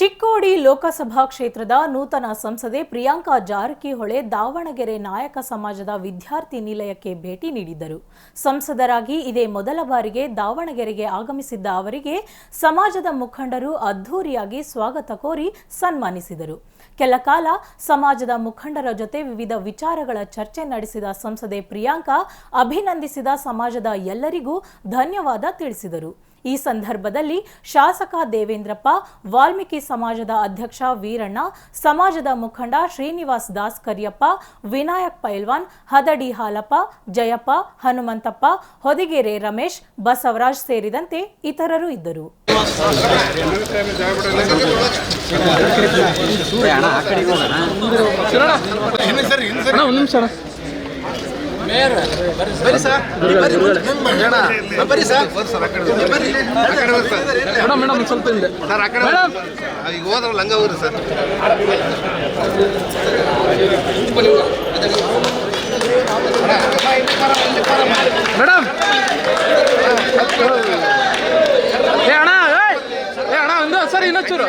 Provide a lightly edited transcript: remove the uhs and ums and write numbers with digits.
ಚಿಕ್ಕೋಡಿ ಲೋಕಸಭಾ ಕ್ಷೇತ್ರದ ನೂತನ ಸಂಸದೆ ಪ್ರಿಯಾಂಕಾ ಜಾರಕಿಹೊಳಿ ದಾವಣಗೆರೆ ನಾಯಕ ಸಮಾಜದ ವಿದ್ಯಾರ್ಥಿ ನಿಲಯಕ್ಕೆ ಭೇಟಿ ನೀಡಿದ್ದರು. ಸಂಸದರಾಗಿ ಇದೇ ಮೊದಲ ಬಾರಿಗೆ ದಾವಣಗೆರೆಗೆ ಆಗಮಿಸಿದ್ದ ಅವರಿಗೆ ಸಮಾಜದ ಮುಖಂಡರು ಅದ್ಧೂರಿಯಾಗಿ ಸ್ವಾಗತ ಕೋರಿ ಸನ್ಮಾನಿಸಿದರು. ಕೆಲ ಕಾಲ ಸಮಾಜದ ಮುಖಂಡರ ಜೊತೆ ವಿವಿಧ ವಿಚಾರಗಳ ಚರ್ಚೆ ನಡೆಸಿದ ಸಂಸದೆ ಪ್ರಿಯಾಂಕಾ ಅಭಿನಂದಿಸಿದ ಸಮಾಜದ ಎಲ್ಲರಿಗೂ ಧನ್ಯವಾದ ತಿಳಿಸಿದರು. ಈ ಸಂದರ್ಭದಲ್ಲಿ ಶಾಸಕ ದೇವೇಂದ್ರಪ್ಪ, ವಾಲ್ಮೀಕಿ ಸಮಾಜದ ಅಧ್ಯಕ್ಷ ವೀರಣ್ಣ, ಸಮಾಜದ ಮುಖಂಡ ಶ್ರೀನಿವಾಸ್ ದಾಸ್ ಕರಿಯಪ್ಪ, ವಿನಾಯಕ್ ಪೈಲ್ವಾನ್, ಹದಡಿ ಹಾಲಪ್ಪ, ಜಯಪ್ಪ, ಹನುಮಂತಪ್ಪ, ಹೊದಿಗೆರೆ ರಮೇಶ್, ಬಸವರಾಜ್ ಸೇರಿದಂತೆ ಇತರರು ಇದ್ದರು. ಸರ್ ಇನ್ನೊಂಚೂರು